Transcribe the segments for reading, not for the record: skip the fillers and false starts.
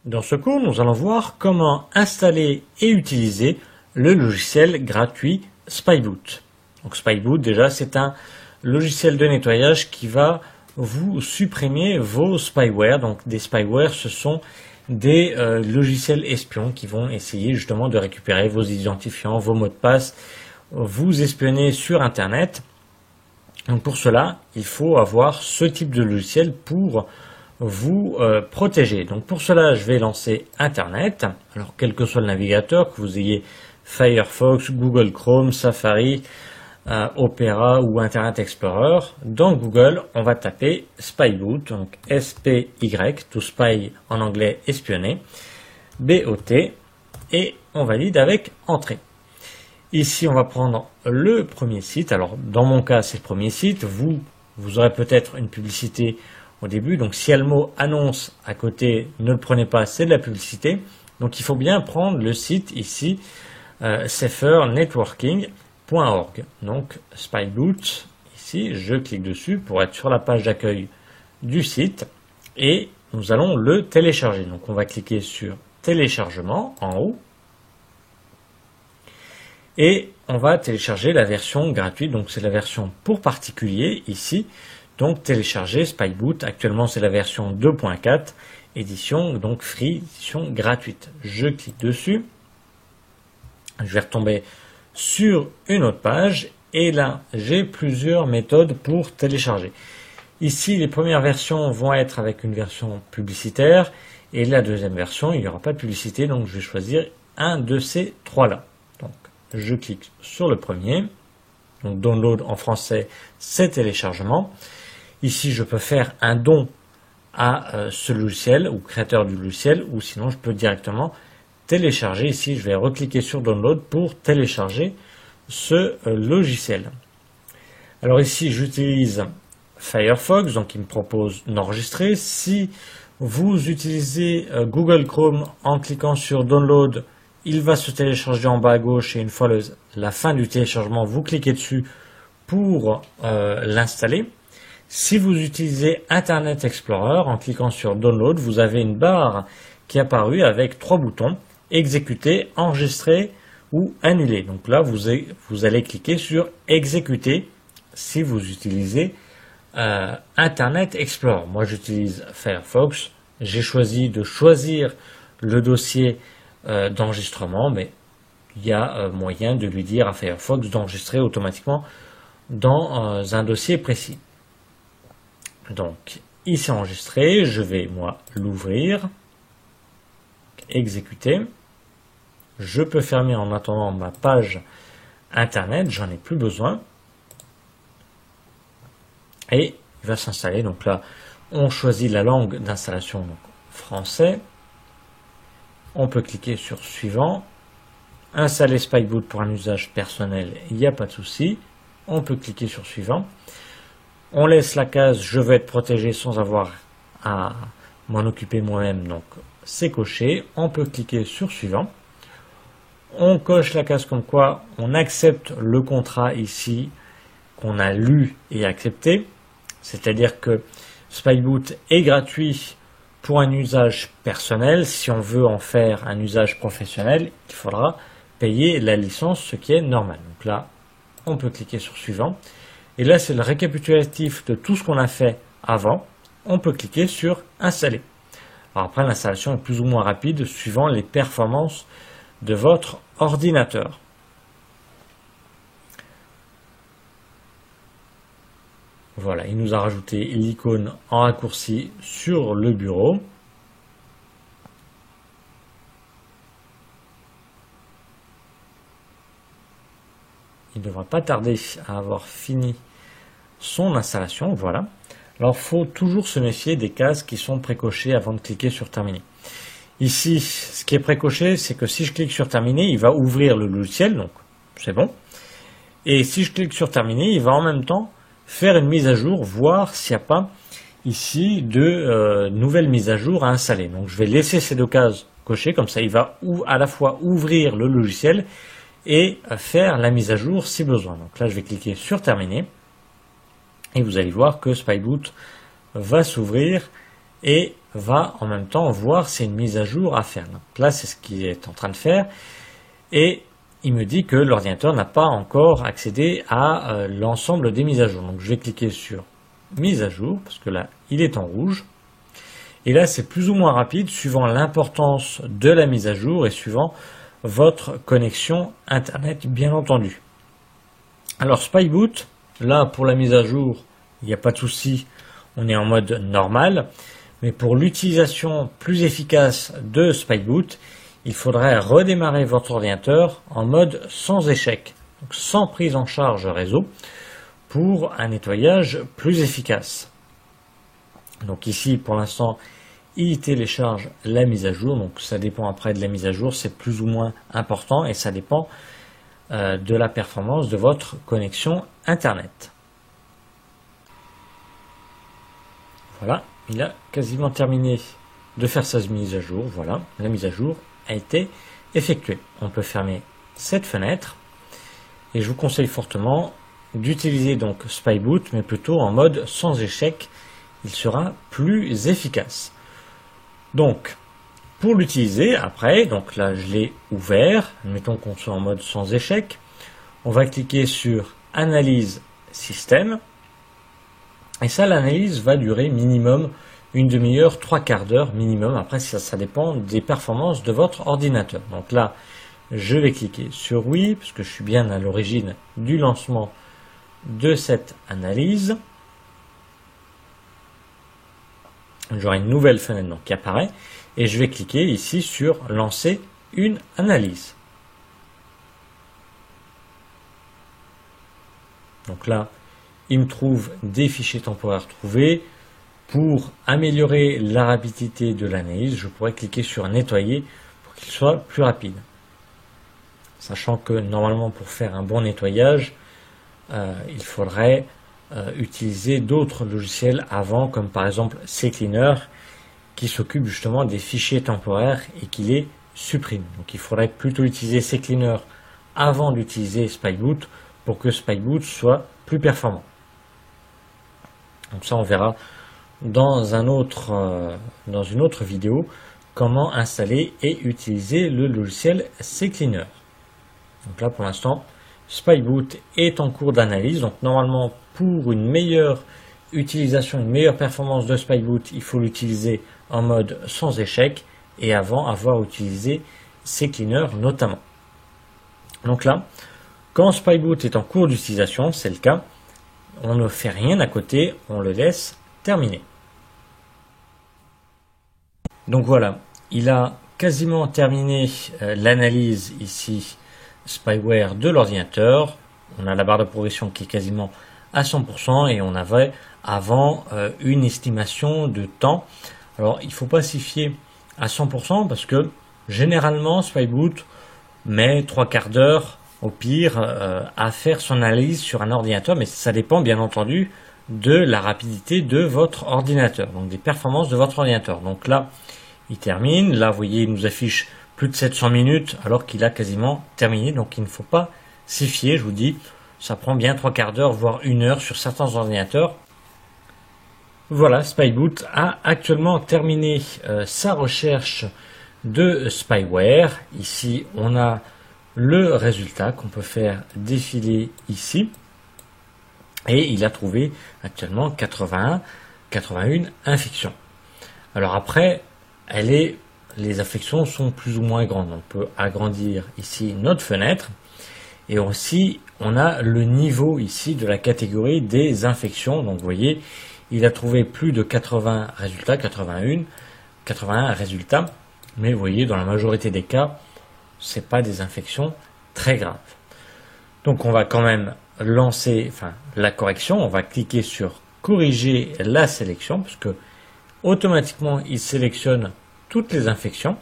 Dans ce cours, nous allons voir comment installer et utiliser le logiciel gratuit Spyboot. Donc Spyboot, déjà, c'est un logiciel de nettoyage qui va vous supprimer vos spyware. Donc des spyware, ce sont des logiciels espions qui vont essayer justement de récupérer vos identifiants, vos mots de passe, vous espionner sur Internet. Donc pour cela, il faut avoir ce type de logiciel pour vous protéger. Donc pour cela, je vais lancer Internet. Alors quel que soit le navigateur, que vous ayez Firefox, Google Chrome, Safari, Opera ou Internet Explorer, dans Google, on va taper Spyboot, donc S-P-Y, to spy en anglais espionner, B-O-T, et on valide avec Entrée. Ici, on va prendre le premier site. Alors, dans mon cas, c'est le premier site. Vous aurez peut-être une publicité au début. Donc, s'il y a le mot annonce à côté, ne le prenez pas, c'est de la publicité. Donc, il faut bien prendre le site ici, safer-networking.org. Donc, Spyboot, ici, je clique dessus pour être sur la page d'accueil du site et nous allons le télécharger. Donc, on va cliquer sur téléchargement en haut. Et on va télécharger la version gratuite, donc c'est la version pour particuliers ici. Donc télécharger Spyboot, actuellement c'est la version 2.4, édition donc free, édition gratuite. Je clique dessus, je vais retomber sur une autre page et là j'ai plusieurs méthodes pour télécharger. Ici les premières versions vont être avec une version publicitaire et la deuxième version il n'y aura pas de publicité, donc je vais choisir un de ces trois là. Je clique sur le premier, donc download en français, c'est téléchargement. Ici, je peux faire un don à ce logiciel ou créateur du logiciel, ou sinon je peux directement télécharger. Ici, je vais recliquer sur download pour télécharger ce logiciel. Alors ici, j'utilise Firefox, donc il me propose d'enregistrer. Si vous utilisez Google Chrome en cliquant sur download, il va se télécharger en bas à gauche et une fois la fin du téléchargement, vous cliquez dessus pour l'installer. Si vous utilisez Internet Explorer, en cliquant sur Download, vous avez une barre qui est apparue avec trois boutons, Exécuter, Enregistrer ou Annuler. Donc là, vous allez cliquer sur Exécuter si vous utilisez Internet Explorer. Moi, j'utilise Firefox. J'ai choisi de choisir le dossier d'enregistrement, mais il y a moyen de lui dire à Firefox d'enregistrer automatiquement dans un dossier précis. Donc ici enregistré, je vais moi l'ouvrir, exécuter. Je peux fermer en attendant ma page internet, j'en ai plus besoin. Et il va s'installer. Donc là, on choisit la langue d'installation, donc français. On peut cliquer sur suivant, installer Spyboot pour un usage personnel, il n'y a pas de souci. On peut cliquer sur suivant. On laisse la case je veux être protégé sans avoir à m'en occuper moi-même, donc c'est coché. On peut cliquer sur suivant. On coche la case comme quoi on accepte le contrat ici qu'on a lu et accepté. C'est-à-dire que Spyboot est gratuit pour un usage personnel. Si on veut en faire un usage professionnel, il faudra payer la licence, ce qui est normal. Donc là, on peut cliquer sur suivant. Et là, c'est le récapitulatif de tout ce qu'on a fait avant. On peut cliquer sur installer. Alors après, l'installation est plus ou moins rapide suivant les performances de votre ordinateur. Voilà, il nous a rajouté l'icône en raccourci sur le bureau. Il ne devra pas tarder à avoir fini son installation. Voilà. Alors, il faut toujours se méfier des cases qui sont précochées avant de cliquer sur terminer. Ici, ce qui est précoché, c'est que si je clique sur terminer, il va ouvrir le logiciel, donc c'est bon. Et si je clique sur terminer, il va en même temps faire une mise à jour, voir s'il n'y a pas ici de nouvelles mises à jour à installer. Donc je vais laisser ces deux cases cochées, comme ça il va à la fois ouvrir le logiciel et faire la mise à jour si besoin. Donc là je vais cliquer sur terminer et vous allez voir que Spyboot va s'ouvrir et va en même temps voir s'il y a une mise à jour à faire. Donc là, c'est ce qu'il est en train de faire. Et il me dit que l'ordinateur n'a pas encore accédé à l'ensemble des mises à jour. Donc je vais cliquer sur mise à jour, parce que là, il est en rouge. Et là, c'est plus ou moins rapide, suivant l'importance de la mise à jour et suivant votre connexion Internet, bien entendu. Alors, Spyboot, là, pour la mise à jour, il n'y a pas de souci, on est en mode normal. Mais pour l'utilisation plus efficace de Spyboot, il faudrait redémarrer votre ordinateur en mode sans échec, donc sans prise en charge réseau, pour un nettoyage plus efficace. Donc ici, pour l'instant, il télécharge la mise à jour. Donc ça dépend après de la mise à jour, c'est plus ou moins important et ça dépend de la performance de votre connexion Internet. Voilà, il a quasiment terminé de faire sa mise à jour. Voilà, la mise à jour a été effectuée. On peut fermer cette fenêtre et je vous conseille fortement d'utiliser donc Spyboot, mais plutôt en mode sans échec. Il sera plus efficace. Donc, pour l'utiliser, après, donc là je l'ai ouvert, admettons qu'on soit en mode sans échec, on va cliquer sur Analyse système, et ça, l'analyse va durer minimum une demi-heure, 3/4 d'heure minimum. Après, ça dépend des performances de votre ordinateur. Donc là, je vais cliquer sur oui, parce que je suis bien à l'origine du lancement de cette analyse. J'aurai une nouvelle fenêtre donc, qui apparaît et je vais cliquer ici sur lancer une analyse. Donc là, il me trouve des fichiers temporaires trouvés. Pour améliorer la rapidité de l'analyse, je pourrais cliquer sur nettoyer pour qu'il soit plus rapide. Sachant que normalement pour faire un bon nettoyage, il faudrait utiliser d'autres logiciels avant, comme par exemple CCleaner, qui s'occupe justement des fichiers temporaires et qui les supprime. Donc il faudrait plutôt utiliser CCleaner avant d'utiliser Spyboot pour que Spyboot soit plus performant. Donc ça on verra dans une autre vidéo comment installer et utiliser le logiciel CCleaner. Donc là pour l'instant Spyboot est en cours d'analyse, donc normalement pour une meilleure utilisation, une meilleure performance de Spyboot, il faut l'utiliser en mode sans échec et avant avoir utilisé CCleaner notamment. Donc là, quand Spyboot est en cours d'utilisation, c'est le cas, on ne fait rien à côté, on le laisse terminer. Donc voilà, il a quasiment terminé l'analyse ici spyware de l'ordinateur. On a la barre de progression qui est quasiment à 100% et on avait avant une estimation de temps. Alors il ne faut pas s'y fier à 100% parce que généralement Spyboot met 3/4 d'heure au pire à faire son analyse sur un ordinateur, mais ça dépend bien entendu de la rapidité de votre ordinateur, donc des performances de votre ordinateur. Donc là il termine, là vous voyez il nous affiche plus de 700 minutes alors qu'il a quasiment terminé, donc il ne faut pas s'y fier, je vous dis, ça prend bien 3/4 d'heure voire 1 heure sur certains ordinateurs. Voilà, Spyboot a actuellement terminé sa recherche de spyware. Ici on a le résultat qu'on peut faire défiler ici et il a trouvé actuellement 81 infections. Alors après les infections sont plus ou moins grandes. On peut agrandir ici notre fenêtre et aussi on a le niveau ici de la catégorie des infections. Donc vous voyez, il a trouvé plus de 80 résultats, 81 résultats, mais vous voyez dans la majorité des cas, c'est pas des infections très graves. Donc on va quand même lancer la correction, on va cliquer sur corriger la sélection parce que automatiquement il sélectionne toutes les infections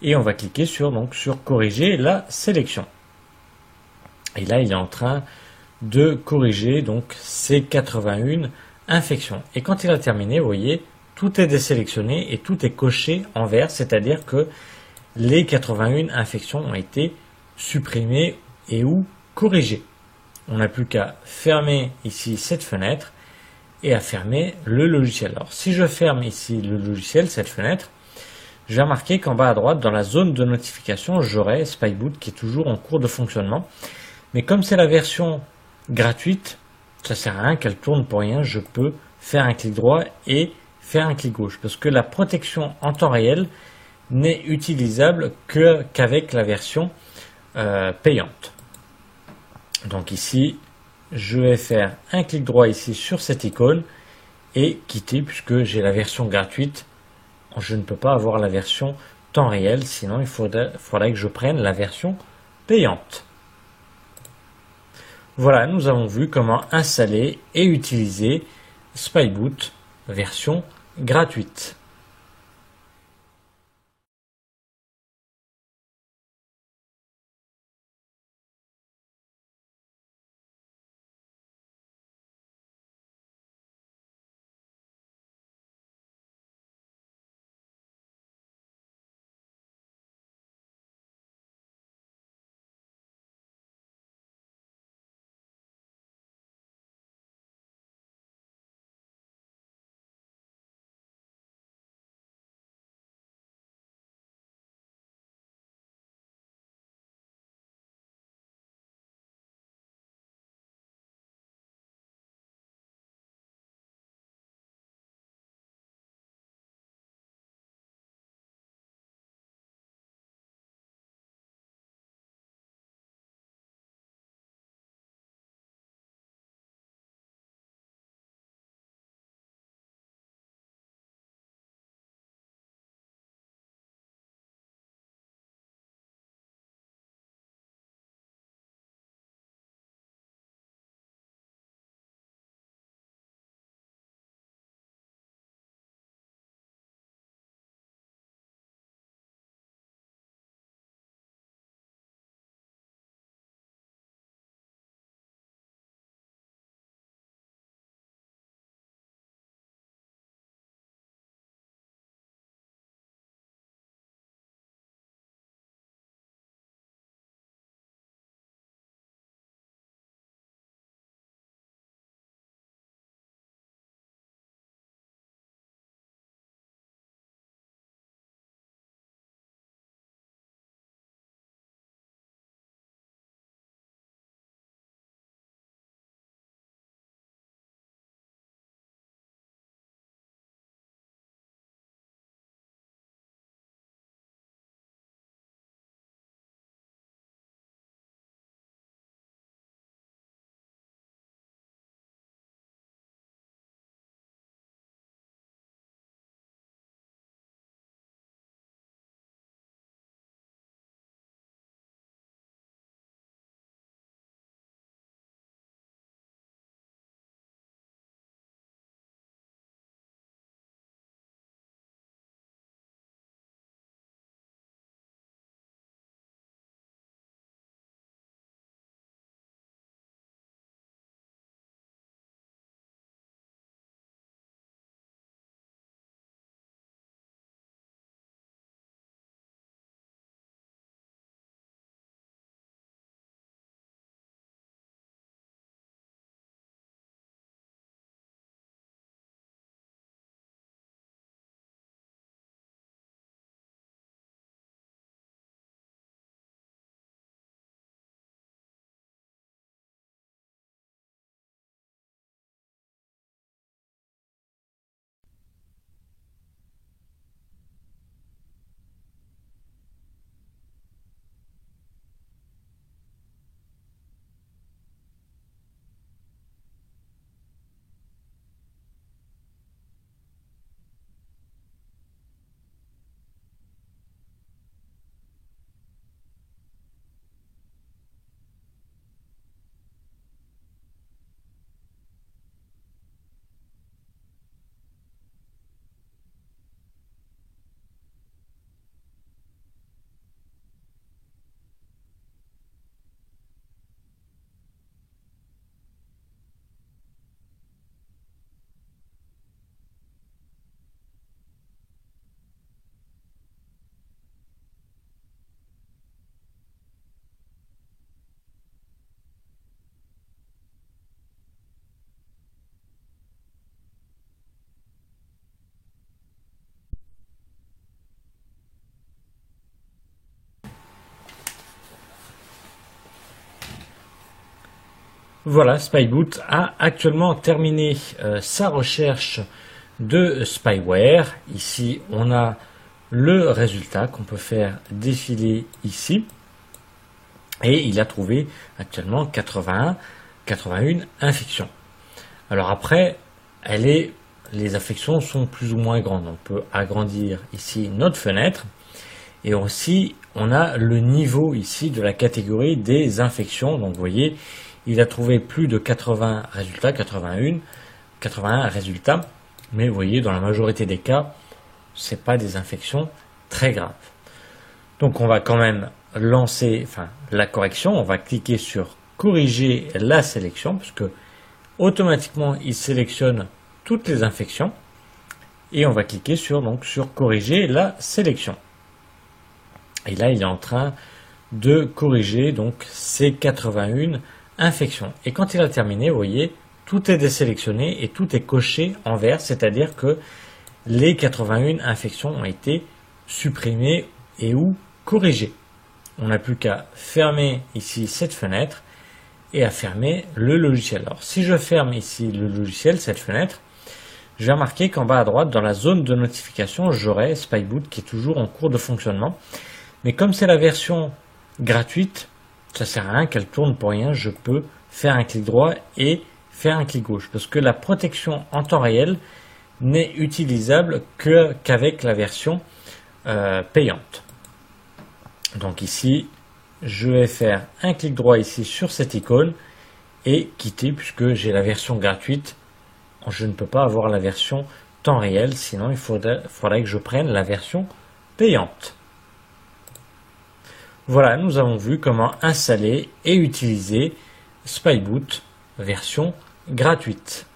et on va cliquer sur corriger la sélection. Et là il est en train de corriger donc ces 81 infections. Et quand il a terminé, vous voyez, tout est désélectionné et tout est coché en vert, c'est-à-dire que les 81 infections ont été supprimées et ou corrigées. On n'a plus qu'à fermer ici cette fenêtre et à fermer le logiciel. Alors si je ferme ici le logiciel, cette fenêtre, je vais remarquer qu'en bas à droite, dans la zone de notification, j'aurai Spyboot qui est toujours en cours de fonctionnement. Mais comme c'est la version gratuite, ça sert à rien qu'elle tourne pour rien. Je peux faire un clic droit et faire un clic gauche. Parce que la protection en temps réel n'est utilisable qu'avec la version payante. Donc ici, je vais faire un clic droit ici sur cette icône et quitter puisque j'ai la version gratuite. Je ne peux pas avoir la version temps réel, sinon il faudrait que je prenne la version payante. Voilà, nous avons vu comment installer et utiliser Spyboot version gratuite. Voilà, Spyboot a actuellement terminé sa recherche de spyware. Ici, on a le résultat qu'on peut faire défiler ici. Et il a trouvé actuellement 81 infections. Alors après, les infections sont plus ou moins grandes. On peut agrandir ici notre fenêtre. Et aussi, on a le niveau ici de la catégorie des infections. Donc vous voyez, il a trouvé plus de 80 résultats, 81 résultats. Mais vous voyez, dans la majorité des cas, ce n'est pas des infections très graves. Donc on va quand même lancer la correction. On va cliquer sur corriger la sélection, parce que automatiquement, il sélectionne toutes les infections. Et on va cliquer sur corriger la sélection. Et là, il est en train de corriger donc ces 81 infections. Et quand il a terminé, vous voyez, tout est désélectionné et tout est coché en vert, c'est-à-dire que les 81 infections ont été supprimées et ou corrigées. On n'a plus qu'à fermer ici cette fenêtre et à fermer le logiciel. Alors, si je ferme ici le logiciel, cette fenêtre, je vais remarquer qu'en bas à droite, dans la zone de notification, j'aurai Spyboot qui est toujours en cours de fonctionnement. Mais comme c'est la version gratuite, ça ne sert à rien qu'elle tourne pour rien. Je peux faire un clic droit et faire un clic gauche. Parce que la protection en temps réel n'est utilisable qu'avec la version payante. Donc ici, je vais faire un clic droit ici sur cette icône et quitter, puisque j'ai la version gratuite. Je ne peux pas avoir la version temps réel, sinon il faudrait que je prenne la version payante. Voilà, nous avons vu comment installer et utiliser Spyboot version gratuite.